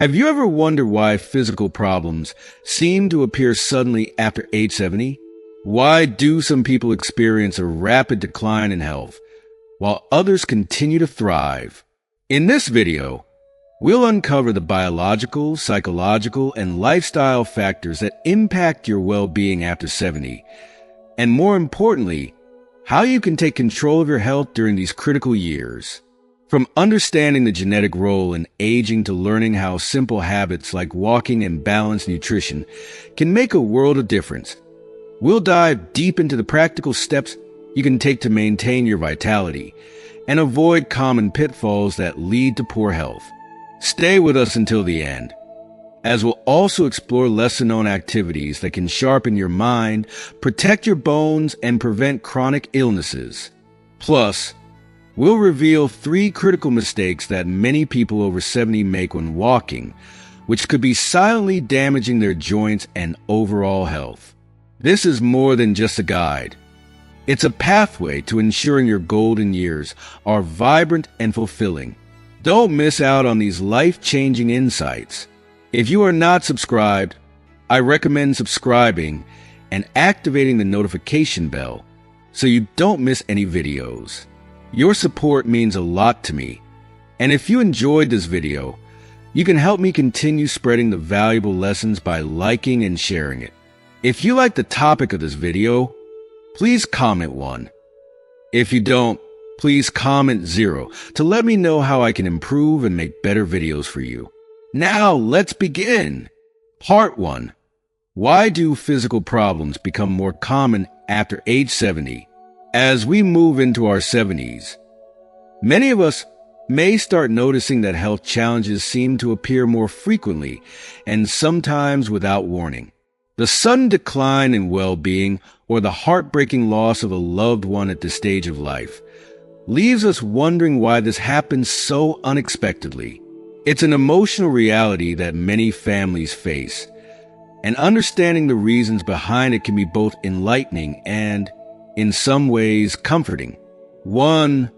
Have you ever wondered why physical problems seem to appear suddenly after age 70? Why do some people experience a rapid decline in health, while others continue to thrive? In this video, we'll uncover the biological, psychological, and lifestyle factors that impact your well-being after 70, and more importantly, how you can take control of your health during these critical years. From understanding the genetic role in aging to learning how simple habits like walking and balanced nutrition can make a world of difference, we'll dive deep into the practical steps you can take to maintain your vitality and avoid common pitfalls that lead to poor health. Stay with us until the end, as we'll also explore lesser-known activities that can sharpen your mind, protect your bones, and prevent chronic illnesses. Plus, we'll reveal 3 critical mistakes that many people over 70 make when walking, which could be silently damaging their joints and overall health. This is more than just a guide. It's a pathway to ensuring your golden years are vibrant and fulfilling. Don't miss out on these life-changing insights. If you are not subscribed, I recommend subscribing and activating the notification bell so you don't miss any videos. Your support means a lot to me, and if you enjoyed this video, you can help me continue spreading the valuable lessons by liking and sharing it. If you like the topic of this video, please comment 1. If you don't, please comment 0 to let me know how I can improve and make better videos for you. Now let's begin! Part 1. Why do physical problems become more common after age 70? As we move into our 70s, many of us may start noticing that health challenges seem to appear more frequently and sometimes without warning. The sudden decline in well-being or the heartbreaking loss of a loved one at this stage of life leaves us wondering why this happens so unexpectedly. It's an emotional reality that many families face, and understanding the reasons behind it can be both enlightening and, in some ways, comforting. 1.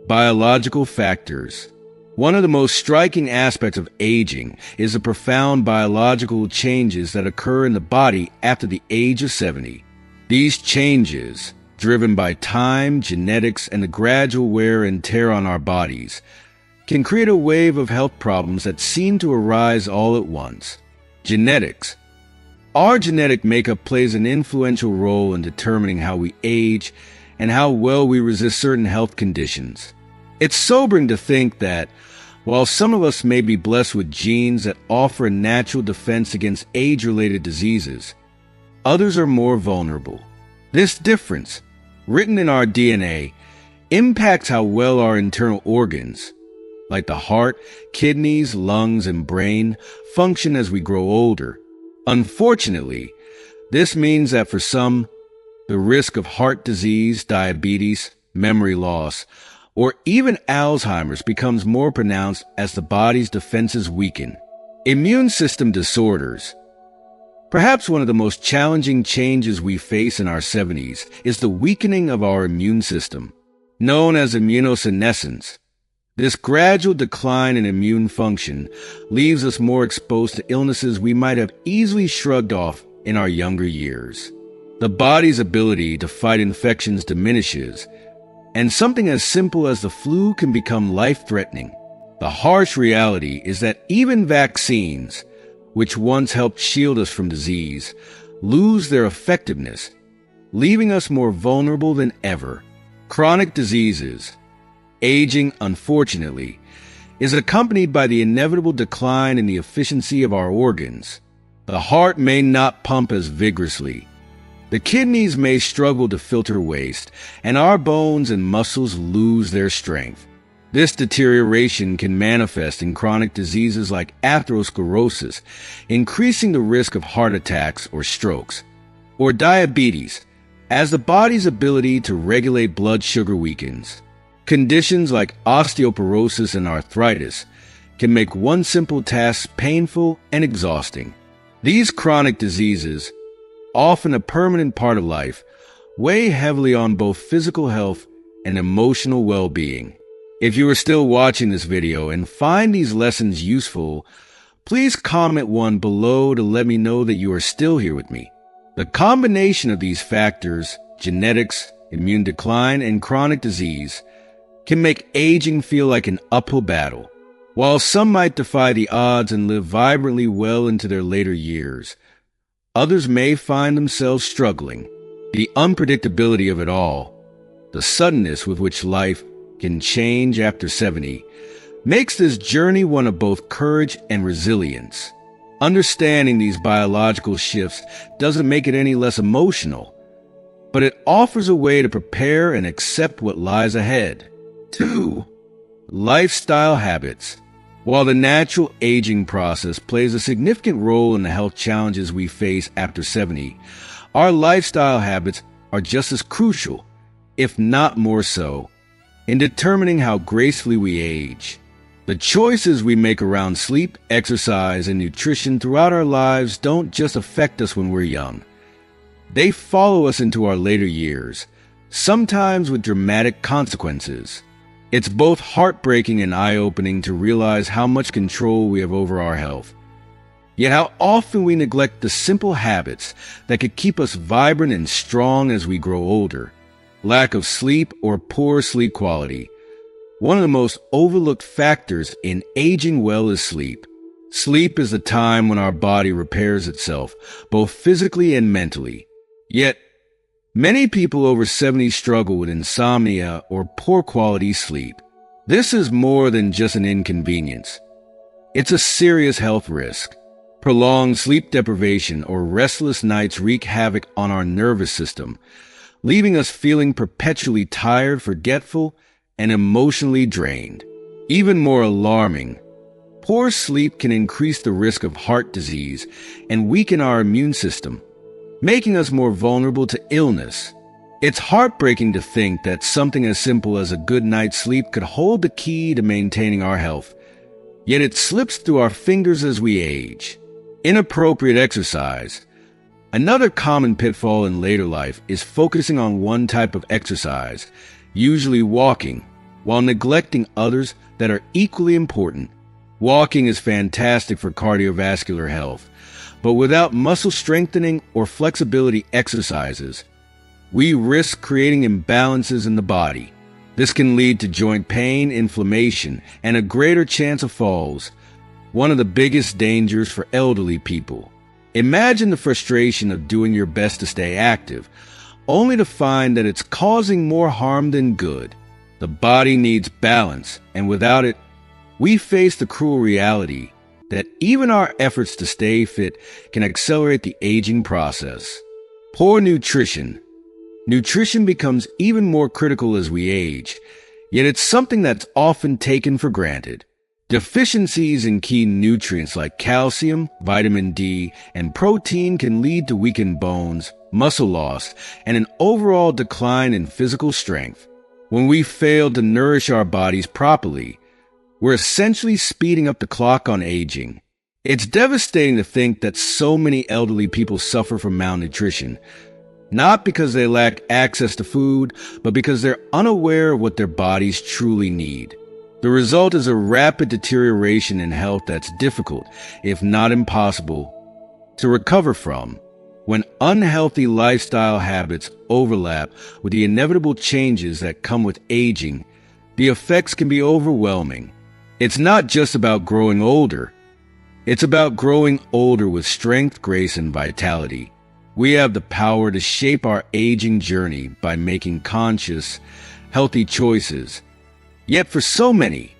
Biological factors. One of the most striking aspects of aging is the profound biological changes that occur in the body after the age of 70. These changes, driven by time, genetics, and the gradual wear and tear on our bodies, can create a wave of health problems that seem to arise all at once. Genetics. Our genetic makeup plays an influential role in determining how we age and how well we resist certain health conditions. It's sobering to think that, while some of us may be blessed with genes that offer a natural defense against age-related diseases, others are more vulnerable. This difference, written in our DNA, impacts how well our internal organs, like the heart, kidneys, lungs, and brain, function as we grow older. Unfortunately, this means that for some, the risk of heart disease, diabetes, memory loss, or even Alzheimer's becomes more pronounced as the body's defenses weaken. Immune system disorders. Perhaps one of the most challenging changes we face in our 70s is the weakening of our immune system, known as immunosenescence. This gradual decline in immune function leaves us more exposed to illnesses we might have easily shrugged off in our younger years. The body's ability to fight infections diminishes, and something as simple as the flu can become life-threatening. The harsh reality is that even vaccines, which once helped shield us from disease, lose their effectiveness, leaving us more vulnerable than ever. Chronic diseases. Aging, unfortunately, is accompanied by the inevitable decline in the efficiency of our organs. The heart may not pump as vigorously. The kidneys may struggle to filter waste, and our bones and muscles lose their strength. This deterioration can manifest in chronic diseases like atherosclerosis, increasing the risk of heart attacks or strokes, or diabetes, as the body's ability to regulate blood sugar weakens. Conditions like osteoporosis and arthritis can make one simple task painful and exhausting. These chronic diseases, often a permanent part of life, weigh heavily on both physical health and emotional well-being. If you are still watching this video and find these lessons useful, Please comment one below to let me know that you are still here with me. The combination of these factors, genetics, immune decline, and chronic disease, can make aging feel like an uphill battle. While some might defy the odds and live vibrantly well into their later years, others may find themselves struggling. The unpredictability of it all, the suddenness with which life can change after 70, makes this journey one of both courage and resilience. Understanding these biological shifts doesn't make it any less emotional, but it offers a way to prepare and accept what lies ahead. 2. Lifestyle habits. While the natural aging process plays a significant role in the health challenges we face after 70, our lifestyle habits are just as crucial, if not more so, in determining how gracefully we age. The choices we make around sleep, exercise, and nutrition throughout our lives don't just affect us when we're young. They follow us into our later years, sometimes with dramatic consequences. It's both heartbreaking and eye-opening to realize how much control we have over our health. Yet how often we neglect the simple habits that could keep us vibrant and strong as we grow older. Lack of sleep or poor sleep quality. One of the most overlooked factors in aging well is sleep. Sleep is the time when our body repairs itself, both physically and mentally. Yet, many people over 70 struggle with insomnia or poor quality sleep. This is more than just an inconvenience. It's a serious health risk. Prolonged sleep deprivation or restless nights wreak havoc on our nervous system, leaving us feeling perpetually tired, forgetful, and emotionally drained. Even more alarming, poor sleep can increase the risk of heart disease and weaken our immune system, making us more vulnerable to illness. It's heartbreaking to think that something as simple as a good night's sleep could hold the key to maintaining our health, yet it slips through our fingers as we age. Inappropriate exercise. Another common pitfall in later life is focusing on one type of exercise, usually walking, while neglecting others that are equally important. Walking is fantastic for cardiovascular health, but without muscle strengthening or flexibility exercises, we risk creating imbalances in the body. This can lead to joint pain, inflammation, and a greater chance of falls, one of the biggest dangers for elderly people. Imagine the frustration of doing your best to stay active, only to find that it's causing more harm than good. The body needs balance, and without it, we face the cruel reality that even our efforts to stay fit can accelerate the aging process. Poor nutrition. Nutrition becomes even more critical as we age, yet it's something that's often taken for granted. Deficiencies in key nutrients like calcium, vitamin D, and protein can lead to weakened bones, muscle loss, and an overall decline in physical strength. When we fail to nourish our bodies properly, we're essentially speeding up the clock on aging. It's devastating to think that so many elderly people suffer from malnutrition, not because they lack access to food, but because they're unaware of what their bodies truly need. The result is a rapid deterioration in health that's difficult, if not impossible, to recover from. When unhealthy lifestyle habits overlap with the inevitable changes that come with aging, the effects can be overwhelming. It's not just about growing older. It's about growing older with strength, grace, and vitality. We have the power to shape our aging journey by making conscious, healthy choices. Yet for so many,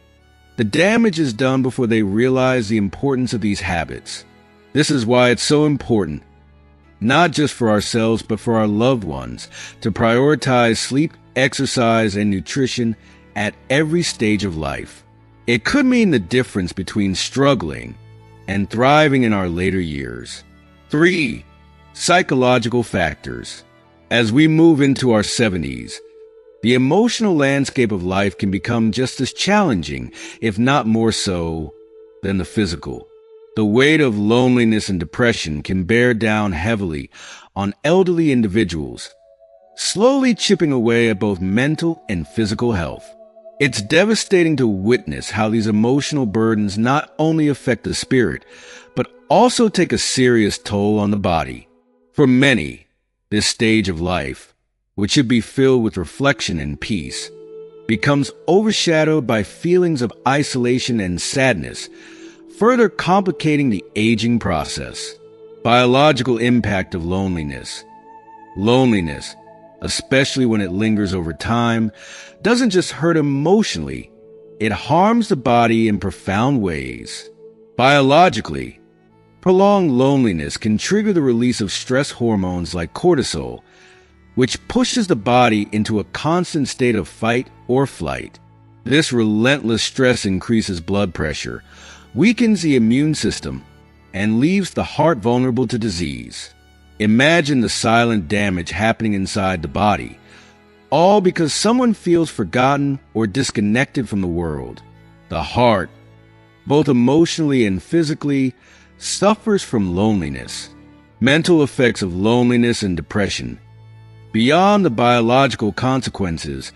the damage is done before they realize the importance of these habits. This is why it's so important, not just for ourselves, but for our loved ones, to prioritize sleep, exercise, and nutrition at every stage of life. It could mean the difference between struggling and thriving in our later years. 3. Psychological factors. As we move into our 70s, the emotional landscape of life can become just as challenging, if not more so, than the physical. The weight of loneliness and depression can bear down heavily on elderly individuals, slowly chipping away at both mental and physical health. It's devastating to witness how these emotional burdens not only affect the spirit, but also take a serious toll on the body. For many, this stage of life, which should be filled with reflection and peace, becomes overshadowed by feelings of isolation and sadness, further complicating the aging process. Biological impact of loneliness. Loneliness, especially when it lingers over time, doesn't just hurt emotionally, it harms the body in profound ways. Biologically, prolonged loneliness can trigger the release of stress hormones like cortisol, which pushes the body into a constant state of fight or flight. This relentless stress increases blood pressure, weakens the immune system, and leaves the heart vulnerable to disease. Imagine the silent damage happening inside the body, all because someone feels forgotten or disconnected from the world. The heart, both emotionally and physically, suffers from loneliness. Mental effects of loneliness and depression. Beyond the biological consequences,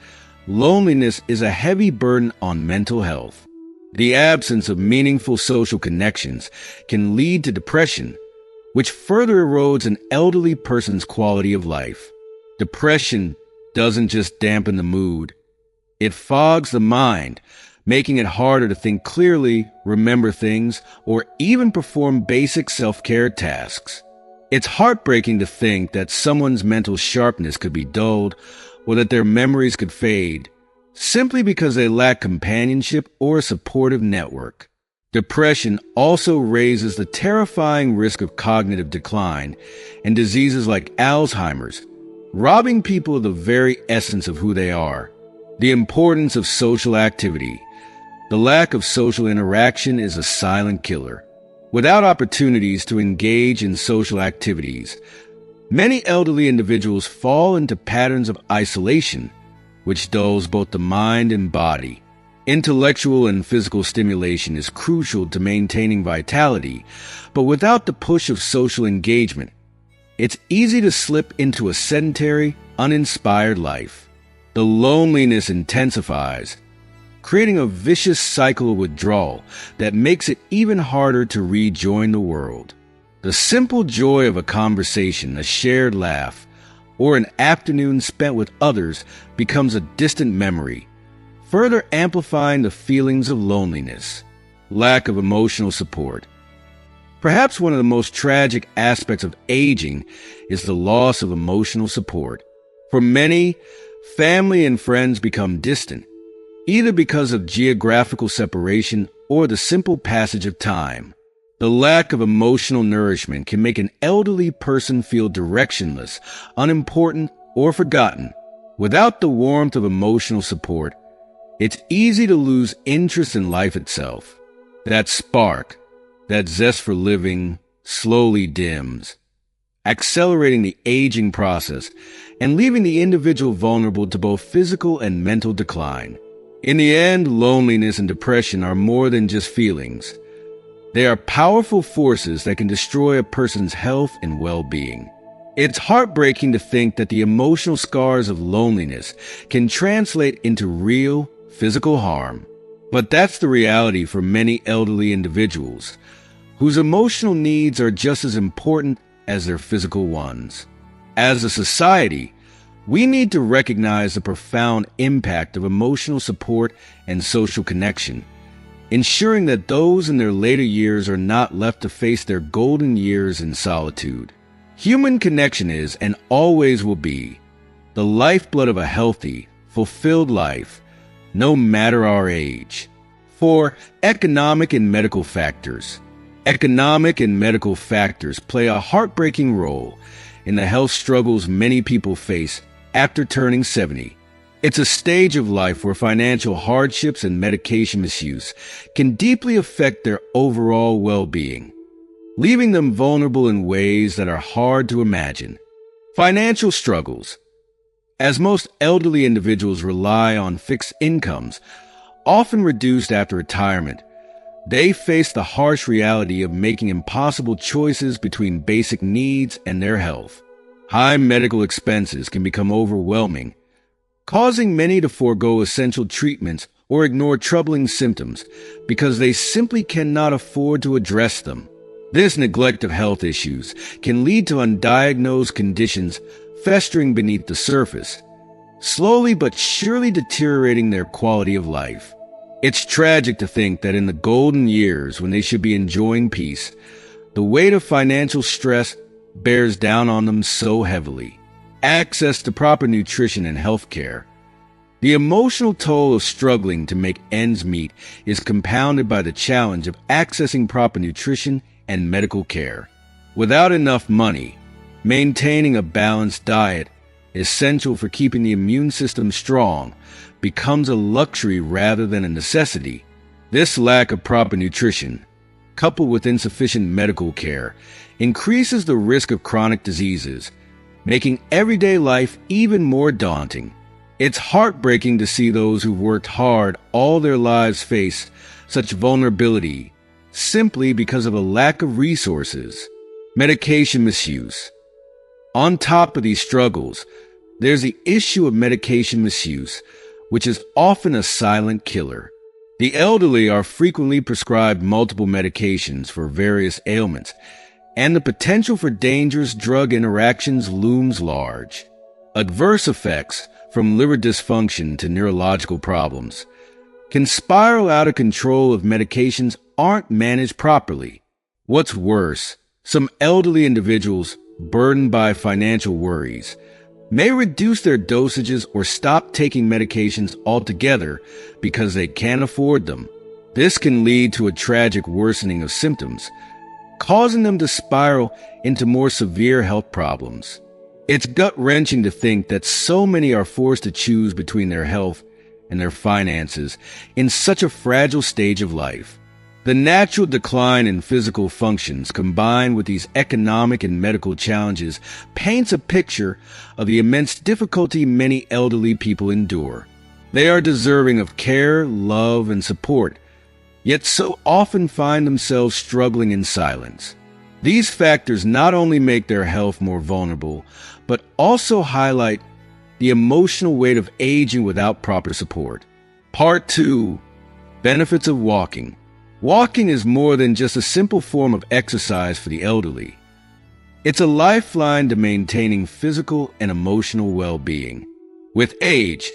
loneliness is a heavy burden on mental health. The absence of meaningful social connections can lead to depression, which further erodes an elderly person's quality of life. Depression doesn't just dampen the mood, it fogs the mind, making it harder to think clearly, remember things, or even perform basic self-care tasks. It's heartbreaking to think that someone's mental sharpness could be dulled, or that their memories could fade, simply because they lack companionship or a supportive network. Depression also raises the terrifying risk of cognitive decline and diseases like Alzheimer's, robbing people of the very essence of who they are. The importance of social activity. The lack of social interaction is a silent killer. Without opportunities to engage in social activities, many elderly individuals fall into patterns of isolation, which dulls both the mind and body. Intellectual and physical stimulation is crucial to maintaining vitality, but without the push of social engagement, it's easy to slip into a sedentary, uninspired life. The loneliness intensifies, creating a vicious cycle of withdrawal that makes it even harder to rejoin the world. The simple joy of a conversation, a shared laugh, or an afternoon spent with others becomes a distant memory, further amplifying the feelings of loneliness. Lack of emotional support. Perhaps one of the most tragic aspects of aging is the loss of emotional support. For many, family and friends become distant, either because of geographical separation or the simple passage of time. The lack of emotional nourishment can make an elderly person feel directionless, unimportant, or forgotten. Without the warmth of emotional support, it's easy to lose interest in life itself. That spark, that zest for living, slowly dims, accelerating the aging process and leaving the individual vulnerable to both physical and mental decline. In the end, loneliness and depression are more than just feelings. They are powerful forces that can destroy a person's health and well-being. It's heartbreaking to think that the emotional scars of loneliness can translate into real, physical harm. But that's the reality for many elderly individuals, whose emotional needs are just as important as their physical ones. As a society, we need to recognize the profound impact of emotional support and social connection, ensuring that those in their later years are not left to face their golden years in solitude. Human connection is, and always will be, the lifeblood of a healthy, fulfilled life, no matter our age. 4. Economic and medical factors. Economic and medical factors play a heartbreaking role in the health struggles many people face after turning 70. It's a stage of life where financial hardships and medication misuse can deeply affect their overall well-being, leaving them vulnerable in ways that are hard to imagine. Financial struggles. As most elderly individuals rely on fixed incomes, often reduced after retirement, they face the harsh reality of making impossible choices between basic needs and their health. High medical expenses can become overwhelming, causing many to forego essential treatments or ignore troubling symptoms because they simply cannot afford to address them. This neglect of health issues can lead to undiagnosed conditions festering beneath the surface, slowly but surely deteriorating their quality of life. It's tragic to think that in the golden years when they should be enjoying peace, the weight of financial stress bears down on them so heavily. Access to proper nutrition and health care. The emotional toll of struggling to make ends meet is compounded by the challenge of accessing proper nutrition and medical care. Without enough money, maintaining a balanced diet, essential for keeping the immune system strong, becomes a luxury rather than a necessity. This lack of proper nutrition, coupled with insufficient medical care, increases the risk of chronic diseases, making everyday life even more daunting. It's heartbreaking to see those who've worked hard all their lives face such vulnerability simply because of a lack of resources. Medication misuse. On top of these struggles, there's the issue of medication misuse, which is often a silent killer. The elderly are frequently prescribed multiple medications for various ailments, and the potential for dangerous drug interactions looms large. Adverse effects, from liver dysfunction to neurological problems, can spiral out of control if medications aren't managed properly. What's worse, some elderly individuals, burdened by financial worries, may reduce their dosages or stop taking medications altogether because they can't afford them. This can lead to a tragic worsening of symptoms, causing them to spiral into more severe health problems. It's gut-wrenching to think that so many are forced to choose between their health and their finances in such a fragile stage of life. The natural decline in physical functions combined with these economic and medical challenges paints a picture of the immense difficulty many elderly people endure. They are deserving of care, love, and support, yet so often find themselves struggling in silence. These factors not only make their health more vulnerable, but also highlight the emotional weight of aging without proper support. Part 2. Benefits of walking. Walking is more than just a simple form of exercise for the elderly. It's a lifeline to maintaining physical and emotional well-being. With age,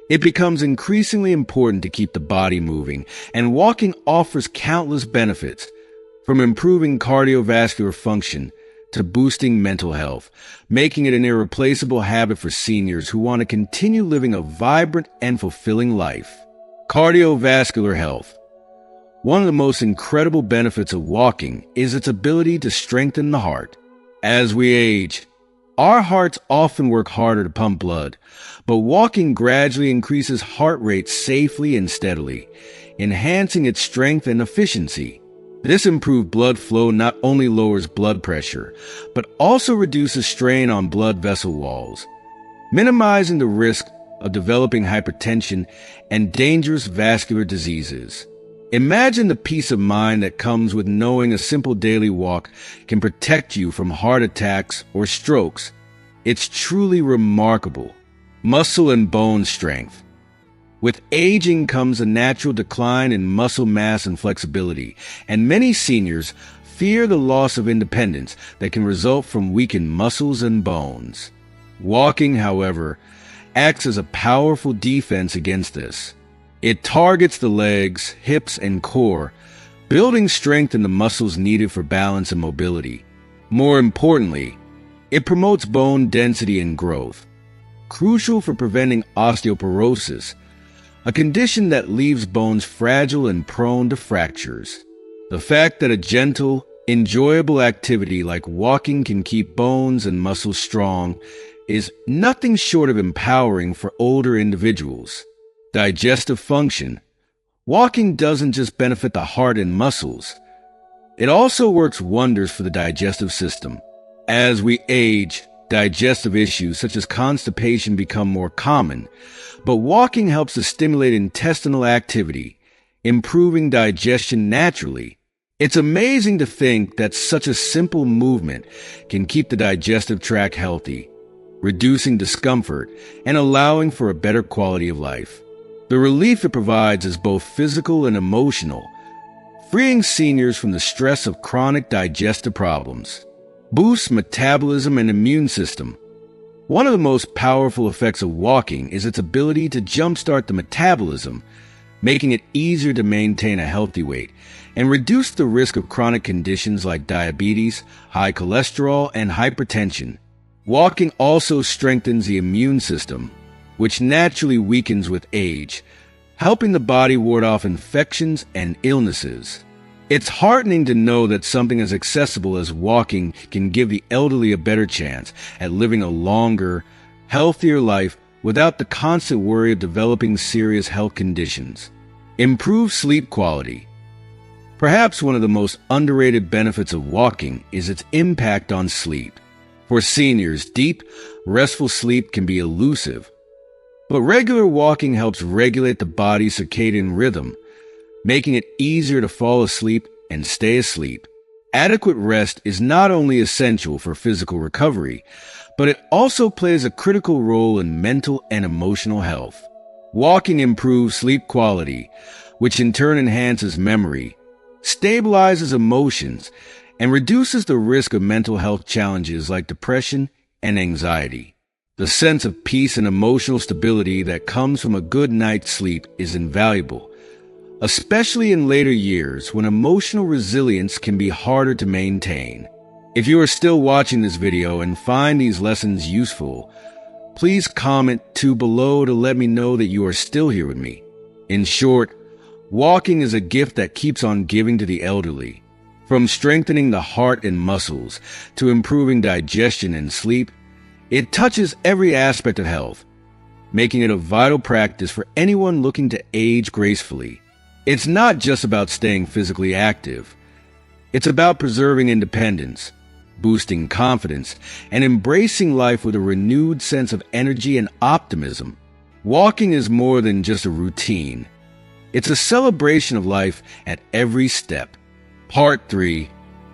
it becomes increasingly important to keep the body moving, and walking offers countless benefits, from improving cardiovascular function to boosting mental health, making it an irreplaceable habit for seniors who want to continue living a vibrant and fulfilling life. Cardiovascular health. One of the most incredible benefits of walking is its ability to strengthen the heart. As we age, our hearts often work harder to pump blood, but walking gradually increases heart rate safely and steadily, enhancing its strength and efficiency. This improved blood flow not only lowers blood pressure, but also reduces strain on blood vessel walls, minimizing the risk of developing hypertension and dangerous vascular diseases. Imagine the peace of mind that comes with knowing a simple daily walk can protect you from heart attacks or strokes. It's truly remarkable. Muscle and bone strength. With aging comes a natural decline in muscle mass and flexibility, and many seniors fear the loss of independence that can result from weakened muscles and bones. Walking, however, acts as a powerful defense against this. It targets the legs, hips, and core, building strength in the muscles needed for balance and mobility. More importantly, it promotes bone density and growth, crucial for preventing osteoporosis, a condition that leaves bones fragile and prone to fractures. The fact that a gentle, enjoyable activity like walking can keep bones and muscles strong is nothing short of empowering for older individuals. Digestive function. Walking doesn't just benefit the heart and muscles. It also works wonders for the digestive system. As we age, digestive issues such as constipation become more common, but walking helps to stimulate intestinal activity, improving digestion naturally. It's amazing to think that such a simple movement can keep the digestive tract healthy, reducing discomfort and allowing for a better quality of life. The relief it provides is both physical and emotional, freeing seniors from the stress of chronic digestive problems. Boosts metabolism and immune system. One of the most powerful effects of walking is its ability to jumpstart the metabolism, making it easier to maintain a healthy weight and reduce the risk of chronic conditions like diabetes, high cholesterol, and hypertension. Walking also strengthens the immune system, which naturally weakens with age, helping the body ward off infections and illnesses. It's heartening to know that something as accessible as walking can give the elderly a better chance at living a longer, healthier life without the constant worry of developing serious health conditions. Improve sleep quality. Perhaps one of the most underrated benefits of walking is its impact on sleep. For seniors, deep, restful sleep can be elusive, but regular walking helps regulate the body's circadian rhythm, making it easier to fall asleep and stay asleep. Adequate rest is not only essential for physical recovery, but it also plays a critical role in mental and emotional health. Walking improves sleep quality, which in turn enhances memory, stabilizes emotions, and reduces the risk of mental health challenges like depression and anxiety. The sense of peace and emotional stability that comes from a good night's sleep is invaluable, especially in later years when emotional resilience can be harder to maintain. If you are still watching this video and find these lessons useful, please comment below to let me know that you are still here with me. In short, walking is a gift that keeps on giving to the elderly. From strengthening the heart and muscles to improving digestion and sleep, it touches every aspect of health, making it a vital practice for anyone looking to age gracefully. It's not just about staying physically active. It's about preserving independence, boosting confidence, and embracing life with a renewed sense of energy and optimism. Walking is more than just a routine. It's a celebration of life at every step. Part 3.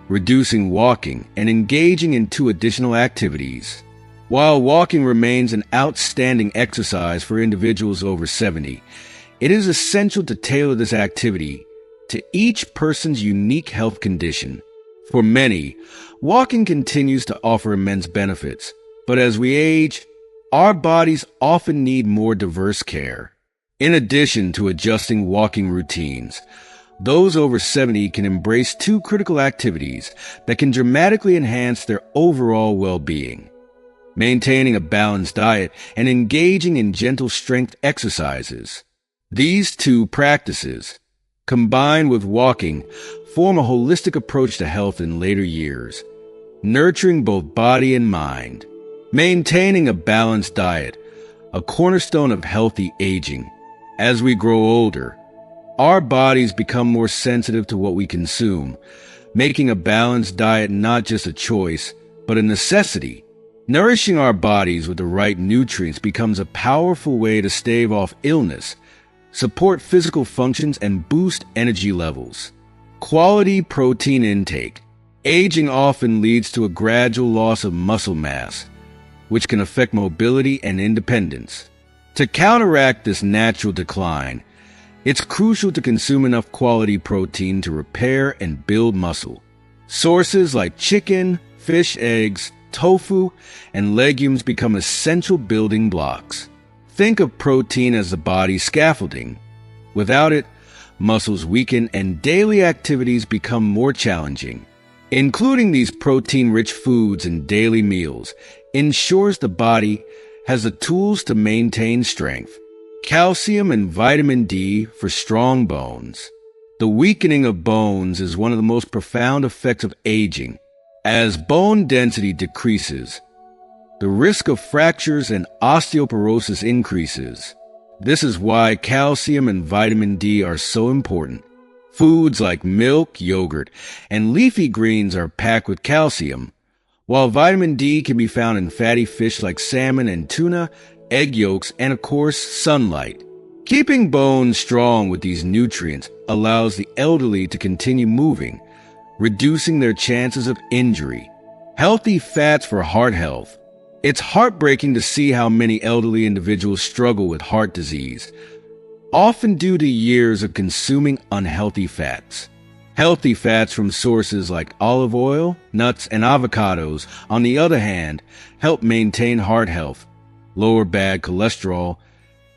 Reducing walking and engaging in 2 additional activities. While walking remains an outstanding exercise for individuals over 70, it is essential to tailor this activity to each person's unique health condition. For many, walking continues to offer immense benefits, but as we age, our bodies often need more diverse care. In addition to adjusting walking routines, those over 70 can embrace 2 critical activities that can dramatically enhance their overall well-being: maintaining a balanced diet and engaging in gentle strength exercises. These 2 practices, combined with walking, form a holistic approach to health in later years, nurturing both body and mind. Maintaining a balanced diet, a cornerstone of healthy aging. As we grow older, our bodies become more sensitive to what we consume, making a balanced diet not just a choice, but a necessity. Nourishing our bodies with the right nutrients becomes a powerful way to stave off illness, support physical functions, and boost energy levels. Quality protein intake. Aging often leads to a gradual loss of muscle mass, which can affect mobility and independence. To counteract this natural decline, it's crucial to consume enough quality protein to repair and build muscle. Sources like chicken, fish, eggs, tofu, and legumes become essential building blocks. Think of protein as the body's scaffolding. Without it, muscles weaken and daily activities become more challenging. Including these protein-rich foods in daily meals ensures the body has the tools to maintain strength. Calcium and vitamin D for strong bones. The weakening of bones is one of the most profound effects of aging. As bone density decreases, the risk of fractures and osteoporosis increases. This is why calcium and vitamin D are so important. Foods like milk, yogurt, and leafy greens are packed with calcium, while vitamin D can be found in fatty fish like salmon and tuna, egg yolks, and of course, sunlight. Keeping bones strong with these nutrients allows the elderly to continue moving, reducing their chances of injury. Healthy fats for heart health. It's heartbreaking to see how many elderly individuals struggle with heart disease, often due to years of consuming unhealthy fats. Healthy fats from sources like olive oil, nuts, and avocados, on the other hand, help maintain heart health, lower bad cholesterol,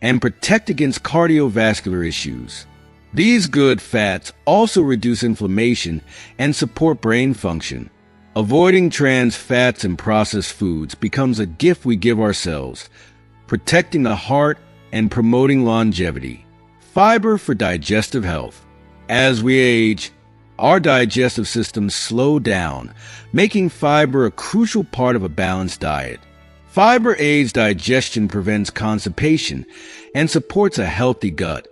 and protect against cardiovascular issues. These good fats also reduce inflammation and support brain function. Avoiding trans fats and processed foods becomes a gift we give ourselves, protecting the heart and promoting longevity. Fiber for digestive health. As we age, our digestive systems slow down, making fiber a crucial part of a balanced diet. Fiber aids digestion, prevents constipation, and supports a healthy gut,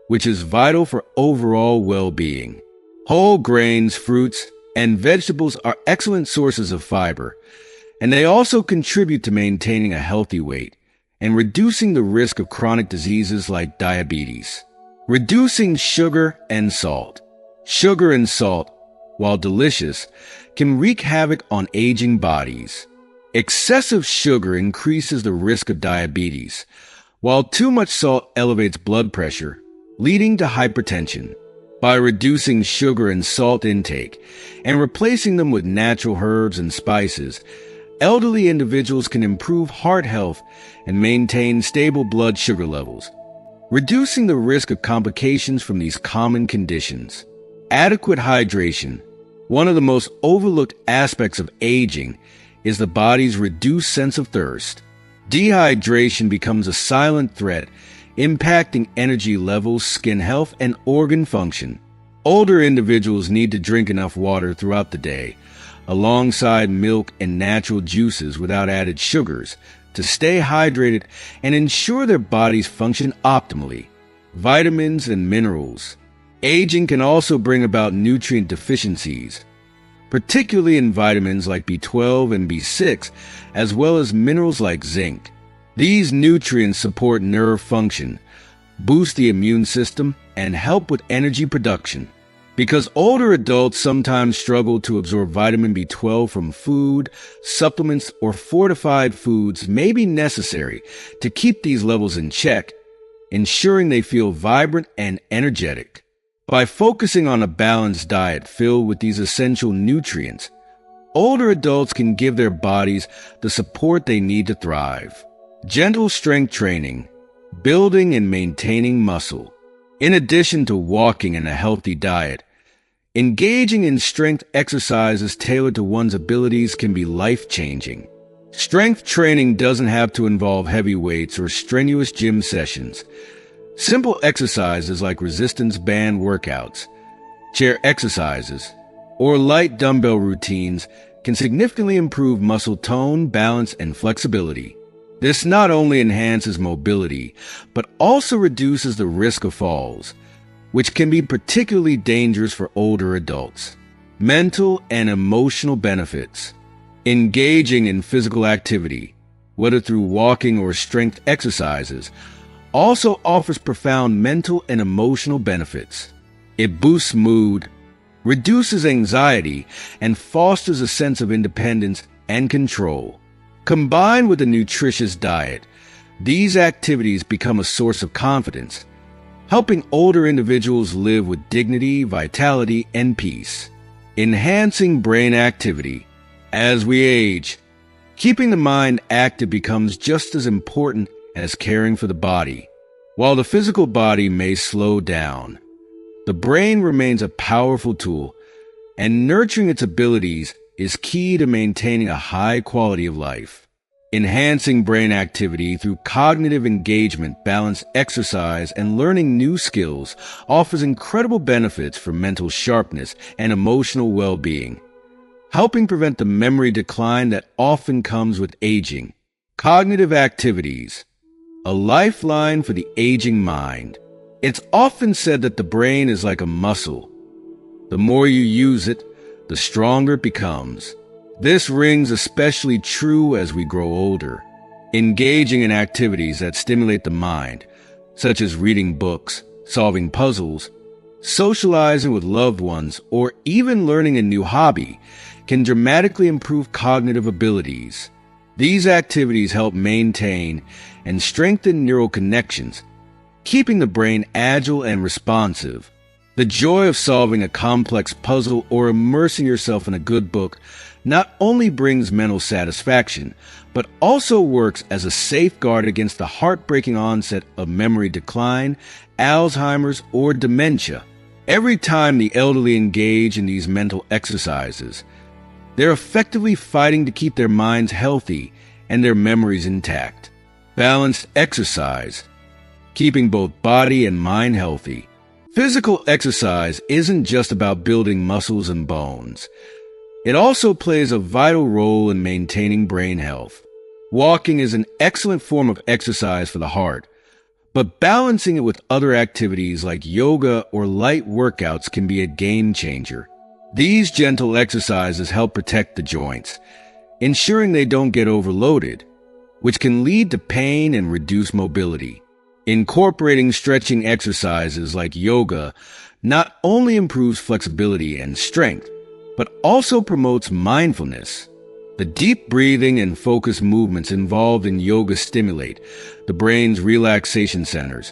which is vital for overall well-being. Whole grains, fruits, and vegetables are excellent sources of fiber, and they also contribute to maintaining a healthy weight and reducing the risk of chronic diseases like diabetes. Reducing sugar and salt. Sugar and salt, while delicious, can wreak havoc on aging bodies. Excessive sugar increases the risk of diabetes, while too much salt elevates blood pressure, leading to hypertension. By reducing sugar and salt intake and replacing them with natural herbs and spices, elderly individuals can improve heart health and maintain stable blood sugar levels, reducing the risk of complications from these common conditions. Adequate hydration. One of the most overlooked aspects of aging is the body's reduced sense of thirst. Dehydration becomes a silent threat, impacting energy levels, skin health, and organ function. Older individuals need to drink enough water throughout the day, alongside milk and natural juices without added sugars, to stay hydrated and ensure their bodies function optimally. Vitamins and minerals. Aging can also bring about nutrient deficiencies, particularly in vitamins like B12 and B6, as well as minerals like zinc. These nutrients support nerve function, boost the immune system, and help with energy production. Because older adults sometimes struggle to absorb vitamin B12 from food, supplements, or fortified foods may be necessary to keep these levels in check, ensuring they feel vibrant and energetic. By focusing on a balanced diet filled with these essential nutrients, older adults can give their bodies the support they need to thrive. Gentle strength training, building and maintaining muscle. In addition to walking and a healthy diet, engaging in strength exercises tailored to one's abilities can be life-changing. Strength training doesn't have to involve heavy weights or strenuous gym sessions. Simple exercises like resistance band workouts, chair exercises, or light dumbbell routines can significantly improve muscle tone, balance, and flexibility. This not only enhances mobility, but also reduces the risk of falls, which can be particularly dangerous for older adults. Mental and emotional benefits. Engaging in physical activity, whether through walking or strength exercises, also offers profound mental and emotional benefits. It boosts mood, reduces anxiety, and fosters a sense of independence and control. Combined with a nutritious diet, these activities become a source of confidence, helping older individuals live with dignity, vitality, and peace. Enhancing brain activity. As we age, keeping the mind active becomes just as important as caring for the body. While the physical body may slow down, the brain remains a powerful tool, and nurturing its abilities is key to maintaining a high quality of life. Enhancing brain activity through cognitive engagement, balanced exercise, and learning new skills offers incredible benefits for mental sharpness and emotional well-being, helping prevent the memory decline that often comes with aging. Cognitive activities. A lifeline for the aging mind. It's often said that the brain is like a muscle. The more you use it, the stronger it becomes. This rings especially true as we grow older. Engaging in activities that stimulate the mind, such as reading books, solving puzzles, socializing with loved ones, or even learning a new hobby, can dramatically improve cognitive abilities. These activities help maintain and strengthen neural connections, keeping the brain agile and responsive. The joy of solving a complex puzzle or immersing yourself in a good book not only brings mental satisfaction, but also works as a safeguard against the heartbreaking onset of memory decline, Alzheimer's, or dementia. Every time the elderly engage in these mental exercises, they're effectively fighting to keep their minds healthy and their memories intact. Balanced exercise, keeping both body and mind healthy. Physical exercise isn't just about building muscles and bones. It also plays a vital role in maintaining brain health. Walking is an excellent form of exercise for the heart, but balancing it with other activities like yoga or light workouts can be a game changer. These gentle exercises help protect the joints, ensuring they don't get overloaded, which can lead to pain and reduce mobility. Incorporating stretching exercises like yoga not only improves flexibility and strength, but also promotes mindfulness. The deep breathing and focused movements involved in yoga stimulate the brain's relaxation centers,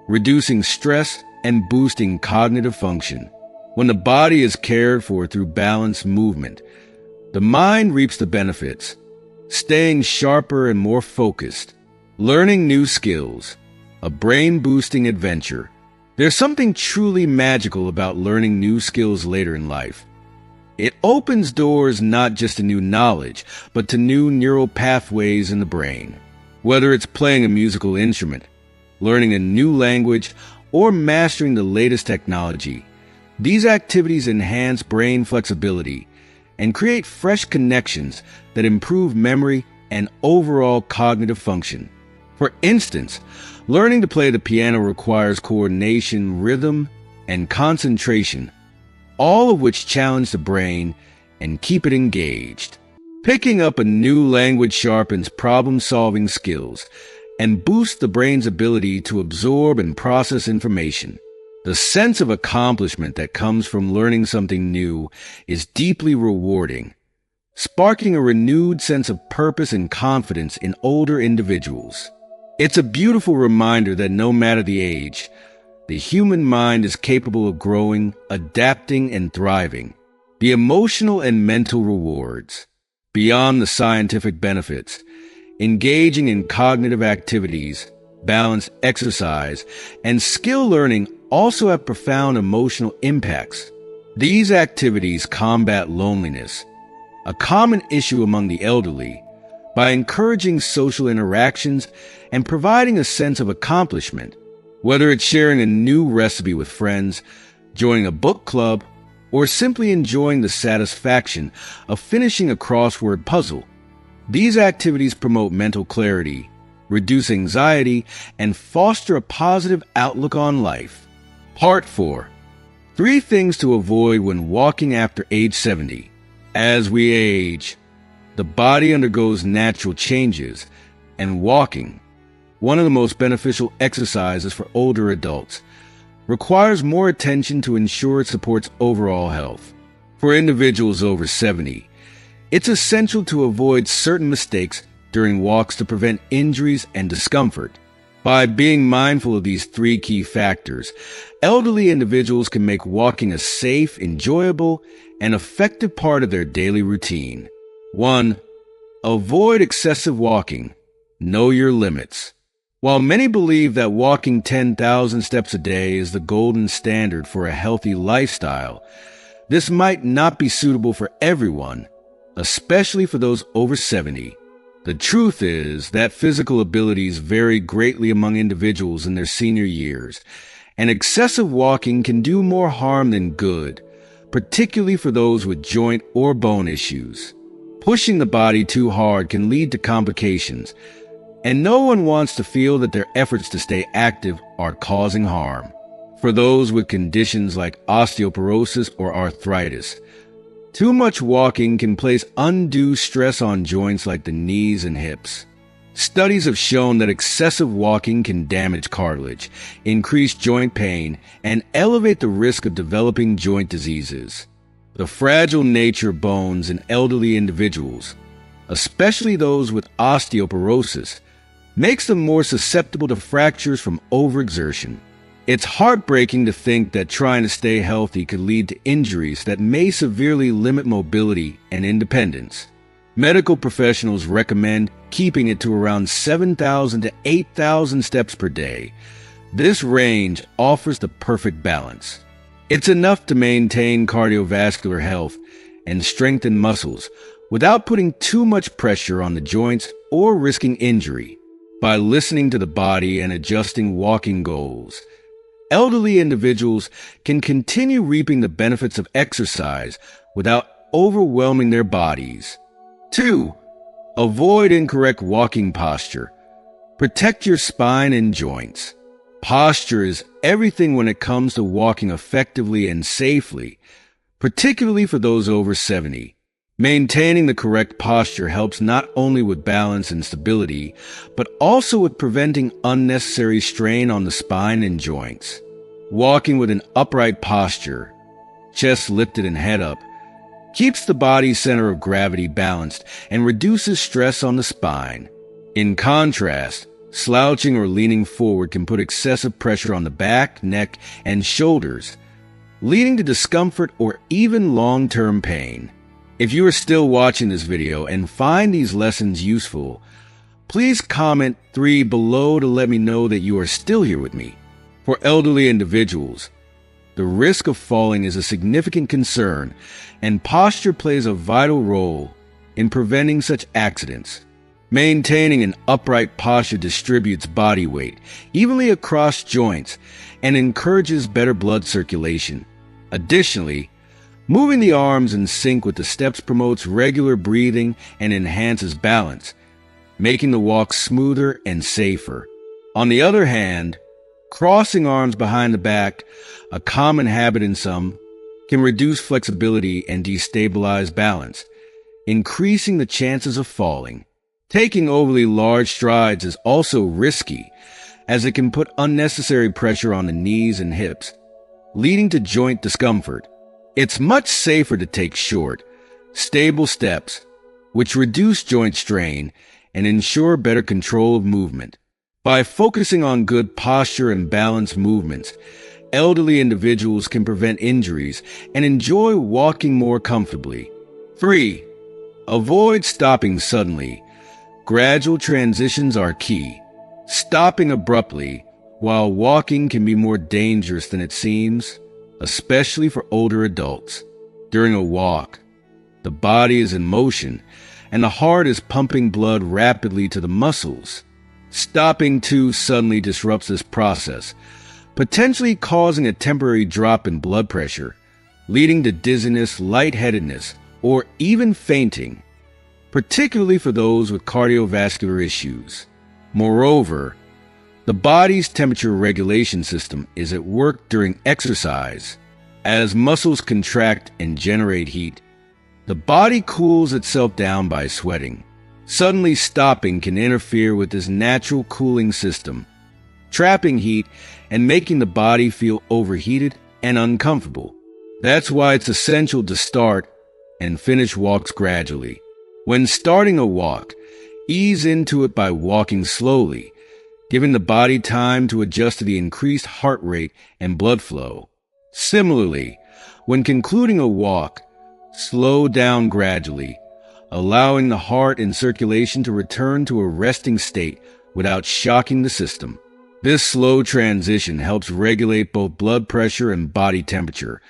reducing stress and boosting cognitive function. When the body is cared for through balanced movement, the mind reaps the benefits, staying sharper and more focused, learning new skills, a brain-boosting adventure. There's something truly magical about learning new skills later in life. It opens doors not just to new knowledge, but to new neural pathways in the brain. Whether it's playing a musical instrument, learning a new language, or mastering the latest technology, these activities enhance brain flexibility and create fresh connections that improve memory and overall cognitive function. For instance, learning to play the piano requires coordination, rhythm, and concentration, all of which challenge the brain and keep it engaged. Picking up a new language sharpens problem-solving skills and boosts the brain's ability to absorb and process information. The sense of accomplishment that comes from learning something new is deeply rewarding, sparking a renewed sense of purpose and confidence in older individuals. It's a beautiful reminder that no matter the age, the human mind is capable of growing, adapting, and thriving. The emotional and mental rewards. Beyond the scientific benefits, engaging in cognitive activities, balanced exercise, and skill learning also have profound emotional impacts. These activities combat loneliness, a common issue among the elderly, by encouraging social interactions and providing a sense of accomplishment. Whether it's sharing a new recipe with friends, joining a book club, or simply enjoying the satisfaction of finishing a crossword puzzle, these activities promote mental clarity, reduce anxiety, and foster a positive outlook on life. Part 4. 3 things to avoid when walking after age 70. As we age, the body undergoes natural changes, and walking, one of the most beneficial exercises for older adults, requires more attention to ensure it supports overall health. For individuals over 70, it's essential to avoid certain mistakes during walks to prevent injuries and discomfort. By being mindful of these 3 key factors, elderly individuals can make walking a safe, enjoyable, and effective part of their daily routine. 1. Avoid excessive walking. Know your limits. While many believe that walking 10,000 steps a day is the golden standard for a healthy lifestyle, this might not be suitable for everyone, especially for those over 70. The truth is that physical abilities vary greatly among individuals in their senior years, and excessive walking can do more harm than good, particularly for those with joint or bone issues. Pushing the body too hard can lead to complications, and no one wants to feel that their efforts to stay active are causing harm. For those with conditions like osteoporosis or arthritis, too much walking can place undue stress on joints like the knees and hips. Studies have shown that excessive walking can damage cartilage, increase joint pain, and elevate the risk of developing joint diseases. The fragile nature of bones in elderly individuals, especially those with osteoporosis, makes them more susceptible to fractures from overexertion. It's heartbreaking to think that trying to stay healthy could lead to injuries that may severely limit mobility and independence. Medical professionals recommend keeping it to around 7,000 to 8,000 steps per day. This range offers the perfect balance. It's enough to maintain cardiovascular health and strengthen muscles without putting too much pressure on the joints or risking injury. By listening to the body and adjusting walking goals, elderly individuals can continue reaping the benefits of exercise without overwhelming their bodies. 2. Avoid incorrect walking posture. Protect your spine and joints. Posture is everything when it comes to walking effectively and safely, particularly for those over 70. Maintaining the correct posture helps not only with balance and stability, but also with preventing unnecessary strain on the spine and joints. Walking with an upright posture, chest lifted and head up, keeps the body's center of gravity balanced and reduces stress on the spine. In contrast, slouching or leaning forward can put excessive pressure on the back, neck, and shoulders, leading to discomfort or even long-term pain. If you are still watching this video and find these lessons useful, please comment 3 below to let me know that you are still here with me. For elderly individuals, the risk of falling is a significant concern, and posture plays a vital role in preventing such accidents. Maintaining an upright posture distributes body weight evenly across joints and encourages better blood circulation. Additionally, moving the arms in sync with the steps promotes regular breathing and enhances balance, making the walk smoother and safer. On the other hand, crossing arms behind the back, a common habit in some, can reduce flexibility and destabilize balance, increasing the chances of falling. Taking overly large strides is also risky, as it can put unnecessary pressure on the knees and hips, leading to joint discomfort. It's much safer to take short, stable steps, which reduce joint strain and ensure better control of movement. By focusing on good posture and balanced movements, elderly individuals can prevent injuries and enjoy walking more comfortably. 3. Avoid stopping suddenly. Gradual transitions are key. Stopping abruptly while walking can be more dangerous than it seems, especially for older adults. During a walk, the body is in motion and the heart is pumping blood rapidly to the muscles. Stopping too suddenly disrupts this process, potentially causing a temporary drop in blood pressure, leading to dizziness, lightheadedness, or even fainting, particularly for those with cardiovascular issues. Moreover, the body's temperature regulation system is at work during exercise. As muscles contract and generate heat, the body cools itself down by sweating. Suddenly stopping can interfere with this natural cooling system, trapping heat and making the body feel overheated and uncomfortable. That's why it's essential to start and finish walks gradually. When starting a walk, ease into it by walking slowly, giving the body time to adjust to the increased heart rate and blood flow. Similarly, when concluding a walk, slow down gradually, allowing the heart and circulation to return to a resting state without shocking the system. This slow transition helps regulate both blood pressure and body temperature,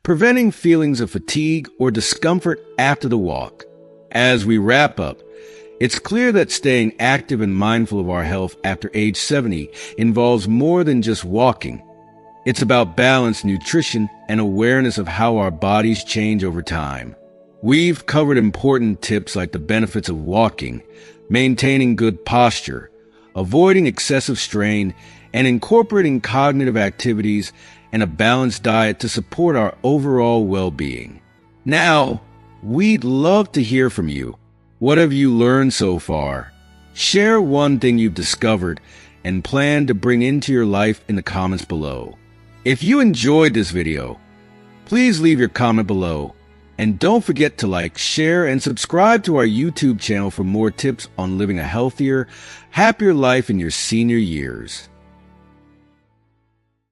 preventing feelings of fatigue or discomfort after the walk. As we wrap up, it's clear that staying active and mindful of our health after age 70 involves more than just walking. It's about balanced nutrition and awareness of how our bodies change over time. We've covered important tips like the benefits of walking, maintaining good posture, avoiding excessive strain, and incorporating cognitive activities and a balanced diet to support our overall well-being. Now, we'd love to hear from you. What have you learned so far? Share one thing you've discovered and plan to bring into your life in the comments below. If you enjoyed this video, please leave your comment below And don't forget to like, share, and subscribe to our YouTube channel for more tips on living a healthier, happier life in your senior years.